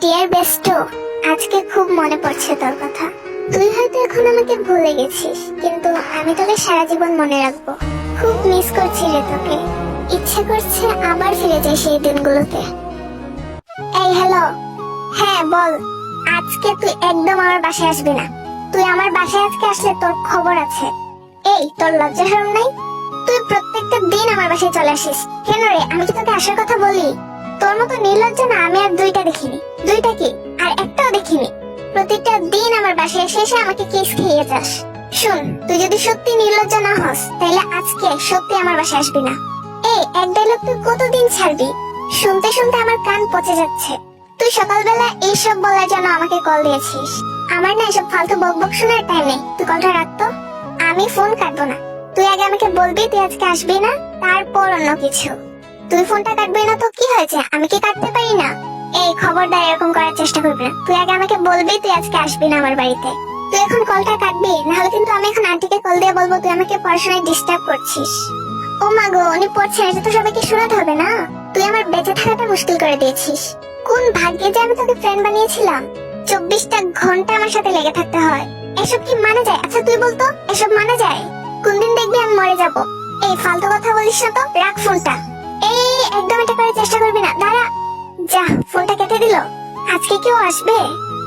Deer Bairstow, আজকে খুব মনে পড়ছে তোর কথা। তুই হয়তো এখন আমাকে ভুলে গেছিস, কিন্তু আমি তোকে সারা জীবন মনে রাখবো। খুব মিস করছি রে তোকে, ইচ্ছে করছে আবার ফিরে যাই সেই দিনগুলোতে। এই হ্যালো, হ্যাঁ বল। আজকে তুই একদম আমার বাসায় আসবি না। তুই আমার বাসায় আজকে আসলে তোর খবর আছে। এই তোর লজ্জা শরম নাই? তুই প্রত্যেকটা দিন আমার বাসায় চলে আসিস কেন রে? আমি কি তোকে আসার কথা বলি? তোর মতো নির্লজ্জ না আমি আর দুইটা দেখিনি। দুইটা কি, আর একটাও দেখিনি। প্রত্যেকটা দিন আমার বাসায় এসে এসে আমাকে কিস খেয়ে যাস। শুন, তুই যদি সত্যি নির্লজ্জ না হস তাহলে আজকে সত্যি আমার বাসায় আসবি না। এই এক ডায়লগ তুই কতদিন ছাড়বি? শুনতে শুনতে আমার কান পচে যাচ্ছে। তুই সকালবেলা এইসব বলার জন্য আমাকে কল দিয়েছিস। আমার না এসব ফালতু বকবক শোনার টাইম নেই, তুই কলটা রাখতো। আমি ফোন কাটবো না। তুই আগে আমাকে বলবি তুই আজকে আসবি না, তারপর অন্য কিছু। তুই ফোনটা কাটবি না তো কি হয়েছে, আমি কি কাটতে পারি না? এই খবরদার এরকম করার চেষ্টা করবি না। তুই আগে আমাকে বলবি তুই আজকে আসবি না আমার বাড়িতে। তুই এখন কলটা কাটবি, নাহলে কিন্তু আমি এখন আন্টিকে কল দিয়ে বলবো তুই আমাকে পড়াশোনায় ডিস্টার্ব করছিস। ও মা গো, উনি পড়ছেন, এটা তো সবাইকে শোনাতে হবে না? তুই আমার বেঁচে থাকাটা মুশকিল করে দিয়েছিস। কোন ভাগ্যে যে আমি তোকে ফ্রেন্ড বানিয়েছিলাম। 24টা ঘন্টা আমার সাথে লেগে থাকতে হয়। এসব কি মানে যায়? আচ্ছা তুই বলতো, এসব মানে যায়? কোনদিন দেখবি আমি মরে যাব। এই ফালতু কথা বলিস না তো, রাখ ফোনটা। এই একদম এটা করার চেষ্টা করবি না, দাঁড়া। যা, ফোনটা কেটে দিল। আজকে কেউ আসবে?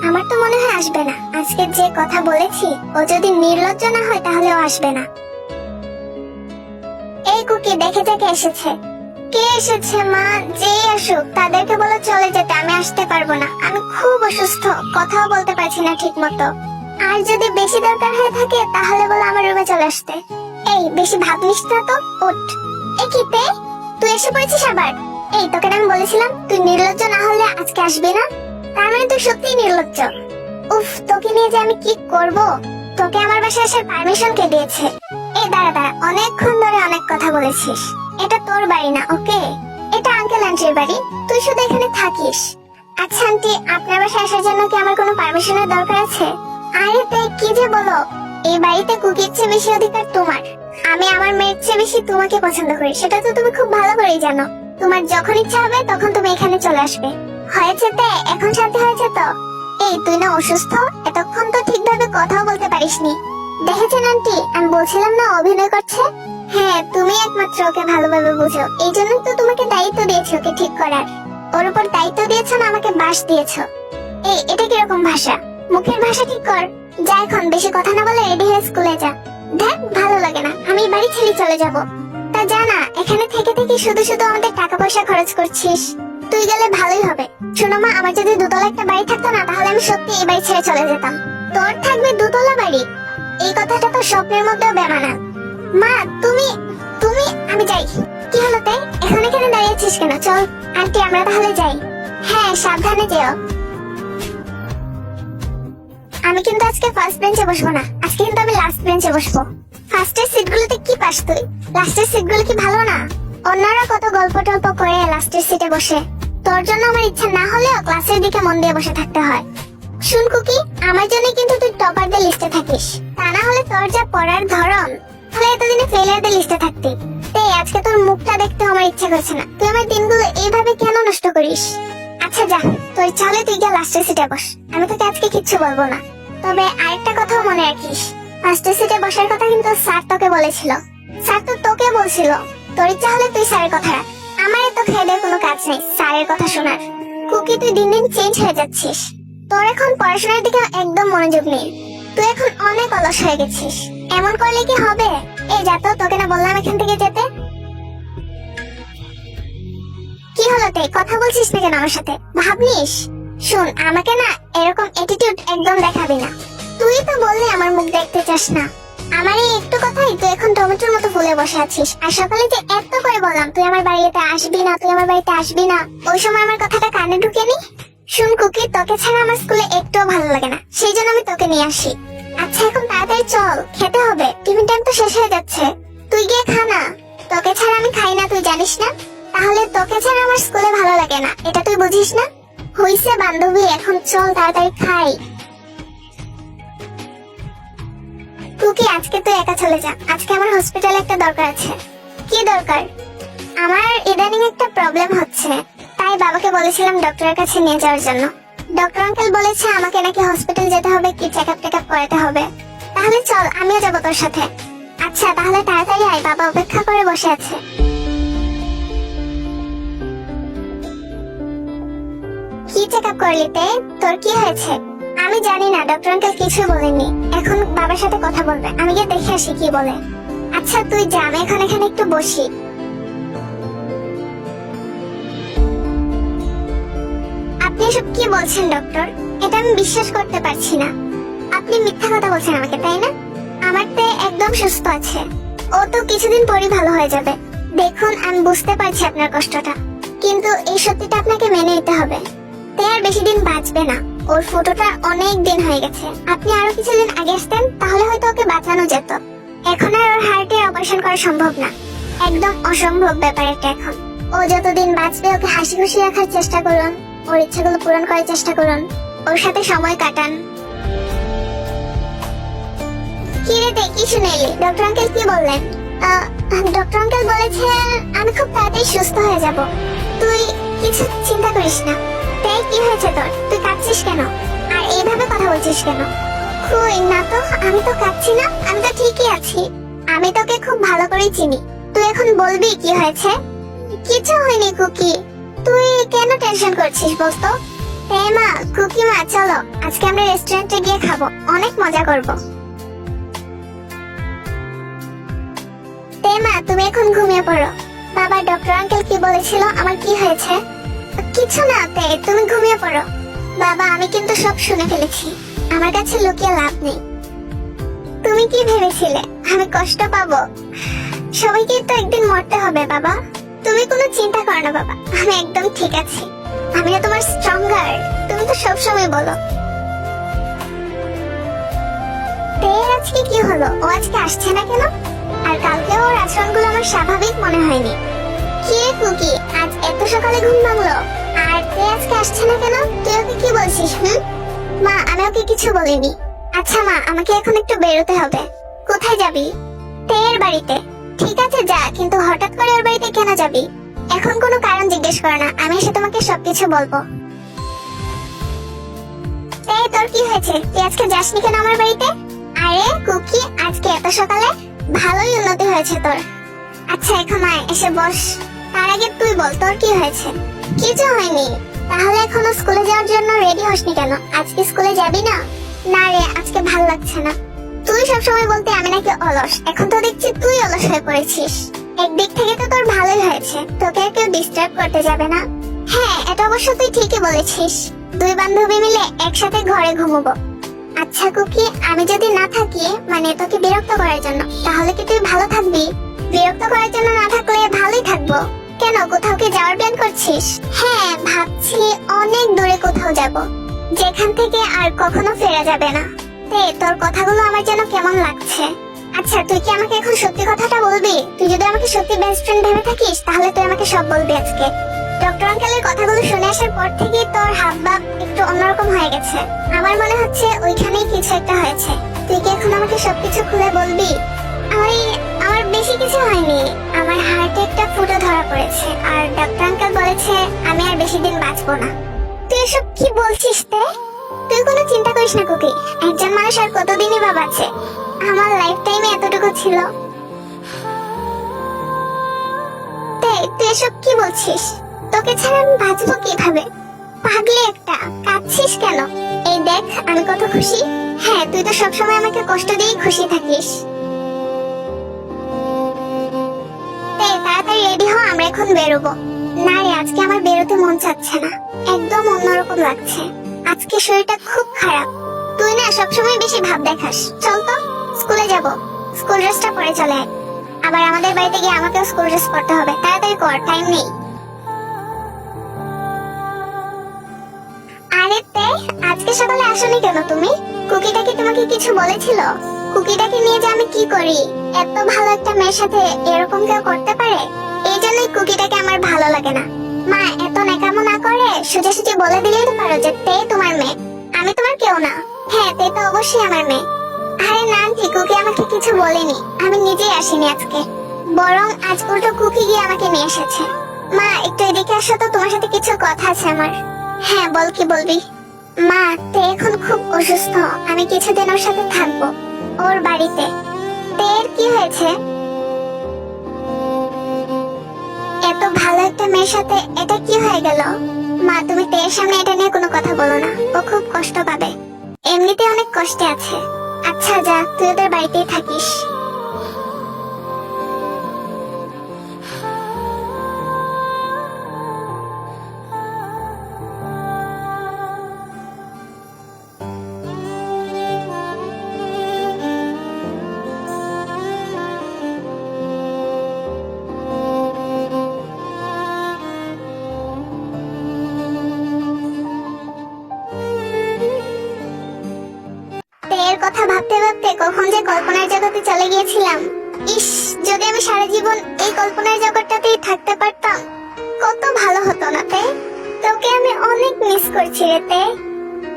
আমার তো মনে হয় আসবে না। আজকে যে কথা বলেছি, ও যদি নির্লজ্জ না হয় তাহলে ও আসবে না। এই কুকি, দেখে দেখে এসেছে। কে এসেছে মা? যে আসুক তাদেরকে বলে চলে যেতে, আমি আসতে পারবো না। আমি খুব অসুস্থ, কথাও বলতে পারছি না ঠিক মতো। আর যদি বেশি দরকার হয়ে থাকে তাহলে বলে আমার রুমে চলে আসতে। এই বেশি ভাবিস না তো, ওঠ। এ কি তে, তুই এসে পড়েছিস আবার? এই তোকে আমি বলেছিলাম তুই নির্লজ্জ না হলে আজকে আসবি না। তার মানে তুই সত্যিই নির্লজ্জ। উফ, তোকে নিয়ে যে আমি কি করব। তোকে আমার বাসায় আসার পারমিশন কে দিয়েছে? এই দাঁড়া দাঁড়া, অনেকক্ষণ ধরে অনেক কথা বলেছিস। এটা তোর বাড়ি না, ওকে? এটা আঙ্কেল আন্টির বাড়ি, তুই শুধু এখানে থাকিস। আচ্ছা আন্টি, আপনার বাসায় আসার জন্য কি আমার কোনো পারমিশনের দরকার আছে? আরে তে কি যে বলো, এই বাড়িতে কুকির চেয়ে বেশি অধিকার তোমার। আমি আমার মেয়ের চেয়ে বেশি তোমাকে পছন্দ করি, সেটা তো তুমি খুব ভালো করেই জানো। তোমার যখন ইচ্ছা হবে তখন তুমি এখানে চলে আসবে। হয়েছে তে, এখন শান্তি হয়েছে তো? এই তুই না অসুস্থ, এতক্ষণ তো ঠিকভাবে কথাও বলতে পারিসনি। দেখেছেন আন্টি, আমি বলছিলাম না অভিনয় করছে। হ্যাঁ, তুমি একমাত্র ওকে ভালোভাবে বুঝো, এই জন্যই তো তোমাকে দায়িত্ব দিয়েছি ওকে ঠিক করার। ওর উপর দায়িত্ব দিয়েছো না আমাকে বাস দিয়েছো। এই এটা কিরকম ভাষা? মুখের ভাষা ঠিক কর। যা এখন, বেশি কথা না বলে রেডি হয়ে স্কুলে যা। দেখ, ভালো লাগে না, আমি বাড়ি ছেড়ে চলে যাব। তা জানা, এখানে থেকে থেকে শুধু শুধু আমাদের টাকা পয়সা খরচ করছিস। তুই গেলে ভালোই হবে। শোনো মা, আমার যদি দোতলা একটা বাড়ি থাকতো না তাহলে আমি সত্যি এই বাড়ি ছেড়ে চলে যেতাম। তোর থাকবে দুতলা বাড়ি? এই কথাটা তো স্বপ্নের মধ্যেও বেমানা। মা তুমি তুমি আমি যাই। কি হলো তাই, এখন এখানে দাঁড়িয়েছিস কেন? চল আন্টি, আমরা তাহলে যাই। হ্যাঁ, সাবধানে যেও। আমি কিন্তু আজকে ফার্স্ট বেঞ্চে বসবো না, আজকে কিন্তু আমি লাস্ট বেঞ্চে বসবো। ফার্স্টের সিটগুলোতে কি পাস তুই? লাস্টের সিটগুলো কি ভালো না? অন্যরা কত গল্প টল্প করে লাস্টের সিটে বসে। তোর জন্য আমার ইচ্ছা না হলেও ক্লাসের দিকে মন দিয়ে বসে থাকতে হয়। শুন কুকি, আমার জন্য কিন্তু তুই টপারদের লিস্টে থাকিস। তা না হলে তোর যা পড়ার ধরন, তাহলে এতদিনে ফেলিয়ারদের লিস্টে থাকতি। তাই আজকে তোর মুখটা দেখতে আমার ইচ্ছা করছে না। তুই আমার দিনগুলো এইভাবে কেন নষ্ট করিস? আচ্ছা যা, তোর চলে তুই গিয়ে লাস্টের সিটে বস। আমি তোকে আজকে কিচ্ছু বলবো না। তবে আরেকটা কথাও মনে রাখিস, ফার্স্টের সিটে বসার কথা কিন্তু স্যার তোকে বলেছিল। স্যার তো তোকে বলছিল, তোর ইচ্ছা হলে তুই স্যারের কথা রাখ। আমার তো খেয়ে দেওয়ার কোনো কাজ নেই স্যারের কথা শোনার। কুকি, তুই দিন দিন চেঞ্জ হয়ে যাচ্ছিস। তোর এখন পড়াশোনার দিকে একদম মনোযোগ নেই। তুই এখন অনেক অলস হয়ে গেছিস। এমন করলে কি হবে? এই যা তো, তোকে না বললাম এখান থেকে যেতে। কি হলো তে, কথা বলছিস না কেন আমার সাথে? ভাবনিস? শোন, আমাকে না এরকম অ্যাটিটিউড একদম দেখাবি না। তুই তো বললি আমার মুখ দেখতে চাস না। আমার এই একটু কথাই তুই এখন টমেটোর মতো ফুলে বসে আছিস। আর সকালে যে এত করে বললাম তুই আমার বাড়িতে আসবি না, তুই আমার বাড়িতে আসবি না, ওই সময় আমার কথাটা কানে ঢুকেনি? শুন কুকি, তোকে ছাড়া আমার স্কুলে একটুও ভালো লাগে না, সেই জন্য আমি তোকে নিয়ে আসি। আচ্ছা এখন তাড়াতাড়ি চল, খেতে হবে, টিফিন টাইম তো শেষ হয়ে যাচ্ছে। তুই গিয়ে খা না। তোকে ছাড়া আমি খাই না, তুই জানিস না? তাহলে তোকে ছাড়া আমার স্কুলে ভালো লাগে না, এটা তুই বুঝিস না? হইছে বান্ধবী, এখন চল তাড়াতাড়ি খাই। কুকি, আজকে তুই একা চলে যা, আজকে আমার হসপিটালে একটা দরকার আছে। কি দরকার? আমার ইদানিং একটা প্রবলেম হচ্ছে, তাই বাবাকে বলেছিলাম ডক্টরের কাছে নিয়ে যাওয়ার জন্য। ডক্টর আঙ্কেল বলেছে আমাকে নাকি হসপিটাল যেতে হবে, কি চেকআপ টেকআপ করাতে হবে। তাহলে চল, আমিও যাবো তোর সাথে। আচ্ছা তাহলে তাড়াতাড়ি আয়, বাবা অপেক্ষা করে বসে আছে। কি চেকআপ করলি তে? তোর কি হয়েছে? আমি জানি না, ডক্টর আঙ্কেল কিছু বলেনি। এখন বাবার সাথে কথা বলবে, আমি গিয়ে দেখে আসি কি বলে। আচ্ছা তুই যা, আমি এখানে একটু বসি। আপনি এসব কি বলছেন ডক্টর? এটা আমি বিশ্বাস করতে পারছি না। আপনি মিথ্যা কথা বলছেন আমাকে, তাই না? আমার তে একদম সুস্থ আছে, ও তো কিছুদিন পরই ভালো হয়ে যাবে। দেখুন আমি বুঝতে পারছি আপনার কষ্টটা, কিন্তু এই সত্যিটা আপনাকে মেনে নিতে হবে। তে আর বেশি দিন বাঁচবে না, ওর ফটোটা অনেক দিন হয়ে গেছে। আপনি আরো কিছুদিন আগে আসতেন তাহলে হয়তো ওকে বাঁচানো যেত। এখন আর ওর হার্টের অপারেশন করা সম্ভব না, একদম অসম্ভব ব্যাপার এটা এখন। ও যতদিন বাঁচবে ওকে হাসি খুশি রাখার চেষ্টা করুন, ওর ইচ্ছাগুলো পূরণ করার চেষ্টা করুন, ওর সাথে সময় কাটান। কি রে কি শুনে এলি? ডক্টর আঙ্কেল কি বললেন? ডক্টর আঙ্কেল বলেছে আমি খুব তাড়াতাড়ি সুস্থ হয়ে যাব, তুই কিছু চিন্তা করিস না। তাই কি হয়েছে তোর? তুই কাঁদছিস কেন আর এইভাবে কথা বলছিস কেন? কই না তো, আমি তো কাঁদছি না, আমি তো ঠিকই আছি। আমি তোকে খুব ভালো করে চিনি, তুই এখন বলবি কি হয়েছে? কিছু হয়নি কুকি, তুই কেন টেনশন করছিস বলতো? হ্যাঁ মা, কুকি মা চলো আজকে আমরা রেস্টুরেন্টে গিয়ে খাবো, অনেক মজা করব। মা তুমি এখন ঘুমিয়ে পড়ো। বাবা ডক্টর আঙ্কেল কি বলেছিল, আমার কি হয়েছে? কিছু না তে, তুমি ঘুমিয়ে পড়ো। বাবা আমি কিন্তু সব শুনে ফেলেছি, আমার কাছে লুকিয়ে লাভ নেই। তুমি কি ভেবেছিলে আমি কষ্ট পাবো? সবাইকে তো একদিন মরতে হবে বাবা, তুমি কোনো চিন্তা করো না বাবা, আমি একদম ঠিক আছি। আমি না তোমার স্ট্রঙ্গার, তুমি তো সবসময় বলো। তে আজকে কি হলো, ও আজকে আসছে না কেন? আর কালকে ওর আচরণগুলো আমার স্বাভাবিক মনে হয়নি। কি রে কুকি, আজ এত সকালে ঘুম ভাঙলো আর তে আজকে আসছে না কেন? তুই ওকে কি বলছিস? মা আমি ওকে কিছু বলিনি। আচ্ছা মা, আমাকে এখন একটু বেরোতে হবে। কোথায় যাবি? তের বাড়িতে। ঠিক আছে যা, কিন্তু হঠাৎ করে ওর বাড়িতে কেন যাবি? এখন কোনো কারণ জিজ্ঞেস করো না, আমি এসে তোমাকে সবকিছু বলবো। এই তোর কি হয়েছে, তুই আজকে যাসনি কেন আমার বাড়িতে? আরে কুকি, আজকে এত সকালে? ভালোই উন্নতি হয়েছে তোর। আচ্ছা এখন আয়, এসে বস। তার আগে তুই বল তোর কি হয়েছে? কিছু হয়নি। তাহলে এখনো স্কুলে যাওয়ার জন্য রেডি হসনি কেন? আজকে স্কুলে যাবি না? না রে, আজকে ভাল লাগছে না। তুই সবসময় বলতে আমি নাকি অলস, এখন তো দেখছি তুই অলস হয়ে পড়েছিস। একদিক থেকে তো তোর ভালোই হয়েছে, তোকে আর কেউ ডিস্টার্ব করতে যাবে না। হ্যাঁ এটা অবশ্য তুই ঠিকই বলেছিস, দুই বান্ধবী মিলে একসাথে ঘরে ঘুমোবো। আচ্ছা কুকি, আমি যদি না থাকি, মানে তোকে বিরক্ত করার জন্য, তাহলে কি তুই ভালো থাকবি? বিরক্ত করার জন্য না থাকলে ভালোই থাকবো। কেন, কোথাও কি যাওয়ার প্ল্যান করছিস? হ্যাঁ ভাবছি অনেক দূরে কোথাও যাব, যেখান থেকে আর কখনো ফেরা যাবে না। তে তোর কথাগুলো আমার যেন কেমন লাগছে। আচ্ছা তুই কি আমাকে এখন সত্যি কথাটা বলবি? তুই যদি আমাকে সত্যি বেস্ট ফ্রেন্ড ভেবে থাকিস তাহলে তুই আমাকে সব বলবি আজকে। ডক্টর আঙ্কেলের কথাগুলো শুনে আসার পর থেকে তোর হাবভাব একটু অন্যরকম হয়ে গেছে। আমার মনে হচ্ছে ওইখানেই কিছু একটা হয়েছে। তুই কি এখন আমাকে সবকিছু খুলে বলবি? আমার বেশি কিছু হয়নি, আমার হার্টে একটা ফুটো ধরা পড়েছে আর ডক্টর আঙ্কেল বলেছে আমি আর বেশি দিন বাঁচবো না। তুই এসব কি বলছিস তে? তুই কোনো চিন্তা করিস না কুকি, একজন মানুষ আর কতদিনই বা বাঁচে? আমার লাইফ টাইমে এতটুকু ছিল। তুই এসব কি বলছিস? তোকে ছাড়া আমি বাঁচবো কিভাবে? পাগলি একটা, কাঁদছিস কেন? এই দেখ আমি কত খুশি। হ্যাঁ তুই তো সবসময় আমাকে কষ্ট দিয়েই খুশি থাকিস। তাড়াতাড়ি রেডি হ, আমরা এখন বেরোবো। না রে, আজকে আমার বেরোতে মন চাচ্ছে না, একদম অন্যরকম লাগছে। আজকে শরীরটা খুব খারাপ। তুই না সবসময় বেশি ভাব দেখাস। চল তো স্কুলে যাব, স্কুল ড্রেসটা পরে চলে আয়। আবার আমাদের বাড়িতে গিয়ে আমাকেও স্কুল ড্রেস পরতে হবে, তাড়াতাড়ি কর, টাইম নেই। আরে তে, আজকে সকালে আসোনি কেন তুমি? কুকিটা কি তোমাকে কিছু বলেছিল? কুকিটাকে নিয়ে যে আমি কি করি? এত ভালো একটা মেয়ের সাথে এরকম কেউ করতে পারে? এই জন্যই কুকিটাকে আমার ভালো লাগে না। মা এত ন্যাকামো না করে সোজাসুজি বলে দিলেই তো পারো যে তে তোমার মেয়ে, আমি তোমার কেউ না। হ্যাঁ তে তো অবশ্যই আমার মেয়ে। আরে না আন্টি, কুকি আমাকে কিছু বলেনি, আমি নিজেই আসিনি আজকে, বরং আজ উল্টো কুকি গিয়ে আমাকে নিয়ে এসেছে। মা একটু এদিকে আসো তো, তোমার সাথে কিছু কথা আছে আমার। হ্যাঁ বল, কি বলবি? মা, তে এখন খুব অসুস্থ। আমি কিছুদিন ওর সাথে থাকবো, ওর বাড়িতে। তের কি হয়েছে? এত ভালো একটা মেয়ের সাথে এটা কি হয়ে গেল? মা, তুমি তের সামনে এটা নিয়ে কোনো কথা বলো না, ও খুব কষ্ট পাবে। এমনিতে অনেক কষ্টে আছে। আচ্ছা যা, তুই ওদের বাড়িতেই থাকিস। এর কথা ভাবতে ভাবতে কখন যে কল্পনার জগতে চলে গিয়েছিলাম। ইস, যদি আমি সারা জীবন এই কল্পনার জগৎটাতেই থাকতে পারতাম, কত ভালো হতো না তে? তোকে আমি অনেক মিস করছি রে তে।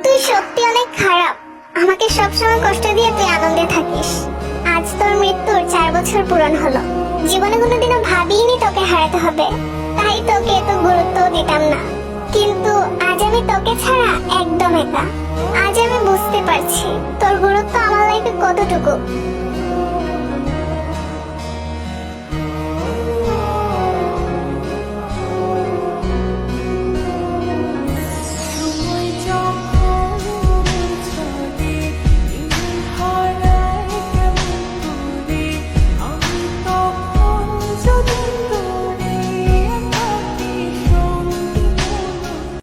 তুই সত্যি অনেক খারাপ। আমাকে সবসময় কষ্ট দিয়ে তুই আনন্দে থাকিস। আজ তোর মৃত্যুর 4 বছর পূরণ হলো। জীবনে কোনোদিনও ভাবিনি তোকে হারাতে হবে, তাই তোকে এত গুরুত্ব দিতাম না। কিন্তু আজ আমি তোকে ছাড়া একদম একা। আজ আমি বুঝতে পারছি তোর গুরুত্ব আমার লাইফে কতটুকু।